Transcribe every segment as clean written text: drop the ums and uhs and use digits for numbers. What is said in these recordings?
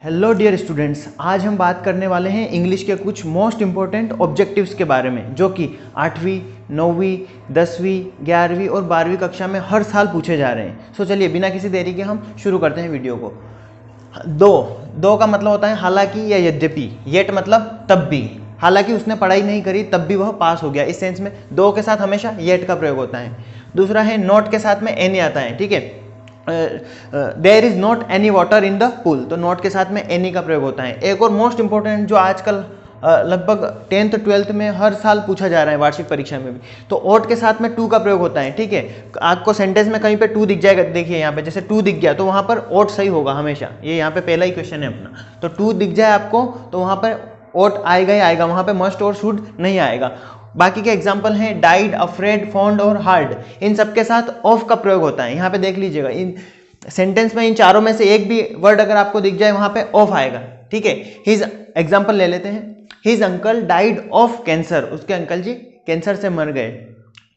Hello dear students, आज हम बात करने वाले हैं इंग्लिश के कुछ मोस्ट इंपॉर्टेंट ऑब्जेक्टिव्स के बारे में जो कि 8वीं, 9वीं, 10वीं, 11वीं और 12वीं कक्षा में हर साल पूछे जा रहे हैं। सो चलिए बिना किसी देरी के हम शुरू करते हैं वीडियो को। दो का मतलब होता है हालांकि या यद्यपि। येट मतलब तब भी, हालांकि उसने पढ़ाई नहीं करी तब भी वह पास हो गया, इस सेंस में दो के साथ हमेशा येट का प्रयोग होता है। दूसरा है नॉट के साथ में एनी आता है, ठीक है। There is not any water in the pool, तो नॉट के साथ में एनी का प्रयोग होता है। एक और मोस्ट इंपॉर्टेंट जो आजकल लगभग 10th 12th में हर साल पूछा जा रहा है वार्षिक परीक्षा में भी, तो ओट के साथ में टू का प्रयोग होता है, ठीक है। आपको सेंटेंस में कहीं पे टू दिख जाएगा, देखिए यहाँ पे जैसे टू दिख गया तो वहाँ पर ओट सही होगा हमेशा। ये यहाँ पे पहला ही क्वेश्चन है अपना, तो टू दिख जाए आपको तो वहाँ पर ओट आएगा ही आएगा, वहाँ पे मस्ट और शुड नहीं आएगा। बाकी के एग्जाम्पल हैं डाइड, अफ्रेड, फॉन्ड और हार्ड, इन सबके साथ ऑफ का प्रयोग होता है। यहाँ पे देख लीजिएगा इन सेंटेंस में इन चारों में से एक भी वर्ड अगर आपको दिख जाए वहाँ पे ऑफ आएगा, ठीक है। हिज एग्जाम्पल ले लेते हैं, his uncle died of cancer, उसके अंकल जी कैंसर से मर गए,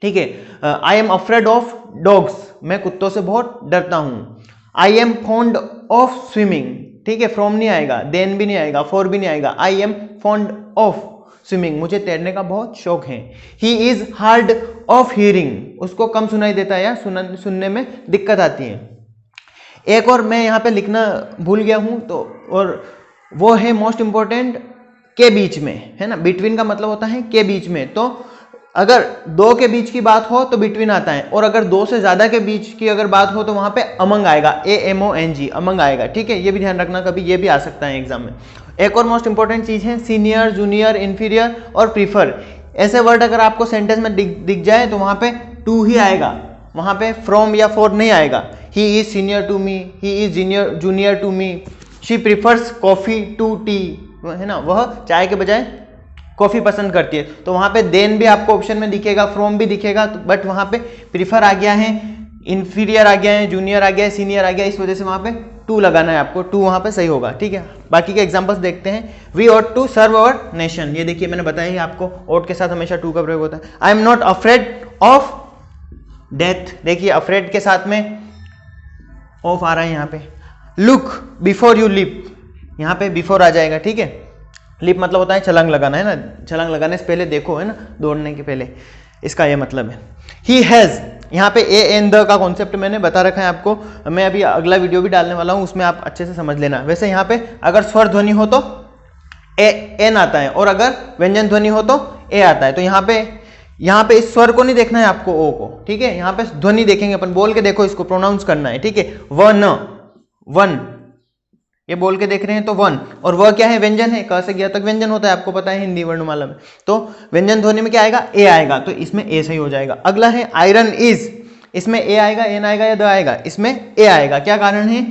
ठीक है। I am afraid of dogs, मैं कुत्तों से बहुत डरता हूँ। I am fond of swimming, ठीक है, फ्रॉम नहीं आएगा, देन भी नहीं आएगा, फॉर भी नहीं आएगा। I am fond of swimming, मुझे तैरने का बहुत शौक है। He is hard of hearing, उसको कम सुनाई देता है या सुनने में दिक्कत आती है। एक और मैं यहाँ पे लिखना भूल गया हूँ, तो और वो है मोस्ट इंपॉर्टेंट के बीच में, है ना। बिटवीन का मतलब होता है के बीच में, तो अगर दो के बीच की बात हो तो बिटवीन आता है, और अगर दो से ज्यादा के बीच की अगर बात हो तो वहां पे अमंग आएगा, AMONG, अमंग आएगा, ठीक है। ये भी ध्यान रखना, कभी ये भी आ सकता है एग्जाम में। एक और मोस्ट इंपॉर्टेंट चीज है सीनियर, जूनियर, इंफीरियर और प्रीफर। ऐसे वर्ड अगर आपको सेंटेंस में दिख जाए तो वहां पे टू ही आएगा, वहां पे फ्रॉम या फॉर नहीं आएगा। He is senior to me, he is junior to me, she prefers coffee to tea, है ना, वह चाय के बजाय कॉफी पसंद करती है, तो वहां पे देन भी आपको ऑप्शन में दिखेगा, फ्रॉम भी दिखेगा, बट वहां पे प्रीफर आ गया है, इंफीरियर आ गया है, जूनियर आ गया है, सीनियर आ गया है, इस वजह से वहां पे टू लगाना है आपको, टू वहां पे सही होगा, ठीक है। बाकी के एग्जांपल्स देखते हैं। We ought to serve our nation, ये देखिए मैंने बताया ही आपको, ऑट के साथ हमेशा टू का प्रयोग होता है। I am not afraid of death, देखिए अफ्रेड के साथ में ऑफ आ रहा है यहाँ पे। लुक बिफोर यू लीप, यहाँ पे बिफोर आ जाएगा, ठीक है। लिप मतलब होता है छलांग लगाना, है ना, छलांग लगाने से पहले देखो, है ना, दौड़ने के पहले, इसका ये मतलब है। ही हैज, यहाँ पे ए एन द का कॉन्सेप्ट मैंने बता रखा है आपको, मैं अभी अगला वीडियो भी डालने वाला हूँ, उसमें आप अच्छे से समझ लेना। वैसे यहाँ पे अगर स्वर ध्वनि हो तो एन आता है, और अगर व्यंजन ध्वनि हो तो ए आता है। तो यहाँ पे इस स्वर को नहीं देखना है आपको, ओ को, ठीक है। यहाँ पे ध्वनि देखेंगे अपन, बोल के देखो, इसको प्रोनाउंस करना है, ठीक है। वन, वन, ये बोल के देख रहे हैं तो वन, और वह क्या है, व्यंजन है, क से ज्ञ तक व्यंजन होता है, आपको पता है हिंदी वर्णमाला में। तो व्यंजन ध्वनि में क्या आएगा, ए आएगा, तो इसमें ए सही हो जाएगा। अगला है आयरन इज, इसमें ए आएगा, एन आएगा या द आएगा, इसमें ए आएगा। क्या कारण है,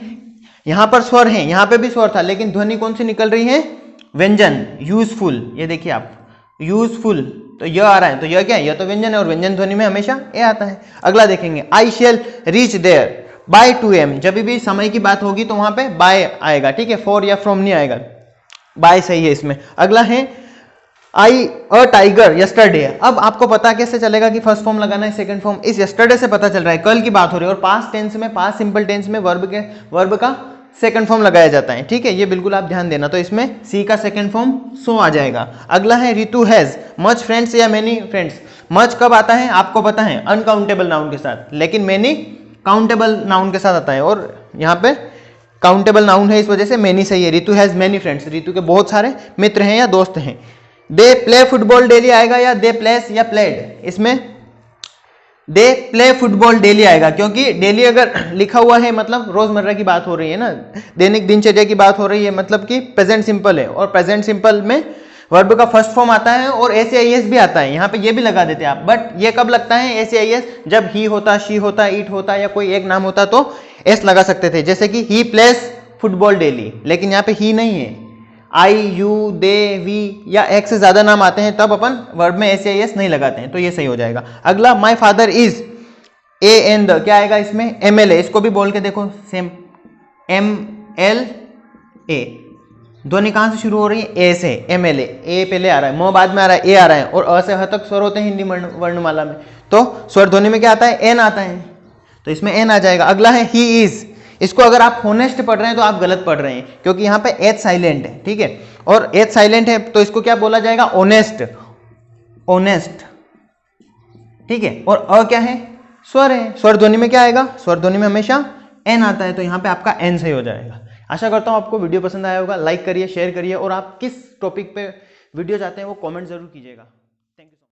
यहाँ पर स्वर है, यहाँ पे भी स्वर था, लेकिन ध्वनि कौन सी निकल रही है, व्यंजन। यूजफुल, ये देखिए आप, यूजफुल, तो यह आ रहा है, तो यह क्या है, यह तो व्यंजन है, और व्यंजन ध्वनि में हमेशा ए आता है। अगला देखेंगे, I shall reach there by 2 AM, जब भी समय की बात होगी तो वहां पे बाय आएगा, ठीक है, फॉर या फ्रॉम नहीं आएगा, बाय सही है इसमें। अगला है आई अ टाइगर यस्टरडे। अब आपको पता कैसे चलेगा कि फर्स्ट फॉर्म लगाना है, सेकंड फॉर्म, इस यस्टरडे से पता चल रहा है, कल की बात हो रही है, और पास्ट टेंस में, पास्ट सिंपल टेंस में वर्ब का सेकंड फॉर्म लगाया जाता है, ठीक है, ये बिल्कुल आप ध्यान देना। तो इसमें सी का सेकंड फॉर्म सो आ जाएगा। अगला है रितु हैज मच फ्रेंड्स या मेनी फ्रेंड्स। मच कब आता है आपको पता है, अनकाउंटेबल नाउन के साथ, लेकिन मेनी काउंटेबल नाउन के साथ आता है, और यहाँ पे काउंटेबल नाउन है, इस वजह से मेनी सही है। Ritu has many friends, Ritu के बहुत सारे मित्र हैं या दोस्त हैं। दे प्ले फुटबॉल डेली आएगा या दे प्लेस या प्लेड, इसमें दे प्ले फुटबॉल डेली आएगा, क्योंकि डेली अगर लिखा हुआ है मतलब रोजमर्रा की बात हो रही है ना, दैनिक दिनचर्या की बात हो रही है, मतलब कि प्रेजेंट सिंपल है, और प्रेजेंट सिंपल में वर्ब का फर्स्ट फॉर्म आता है और SAIS भी आता है, यहाँ पे ये भी लगा देते हैं आप, बट ये कब लगता है SAIS, जब ही होता, शी होता, इट होता, या कोई एक नाम होता तो एस लगा सकते थे, जैसे कि ही प्लेस फुटबॉल डेली, लेकिन यहाँ पे ही नहीं है, आई, यू, दे, वी या एक से ज्यादा नाम आते हैं तब अपन वर्ब में SAIS नहीं लगाते हैं, तो ये सही हो जाएगा। अगला my father is a an the, क्या आएगा इसमें, MLA, इसको भी बोल के देखो, सेम MLA, ध्वनि कहां से शुरू हो रही है, ए से, MLA, ए पहले आ रहा है, म बाद में आ रहा है, ए आ रहा है, और अ से ह तक स्वर होते हैं हिंदी वर्णमाला में, तो स्वर ध्वनि में क्या आता है, एन आता है, तो इसमें एन आ जाएगा। अगला है ही इज, इसको अगर आप होनेस्ट पढ़ रहे हैं तो आप गलत पढ़ रहे हैं, क्योंकि यहाँ पे एच साइलेंट है, ठीक है, और एच साइलेंट है तो इसको क्या बोला जाएगा, ऑनेस्ट, ऑनेस्ट, ठीक है। और अ क्या है, स्वर है, स्वर ध्वनि में क्या आएगा, स्वर ध्वनि में हमेशा एन आता है, तो यहाँ पे आपका एन सही हो जाएगा। आशा करता हूँ आपको वीडियो पसंद आया होगा, लाइक करिए, शेयर करिए, और आप किस टॉपिक पे वीडियो चाहते हैं वो कमेंट जरूर कीजिएगा।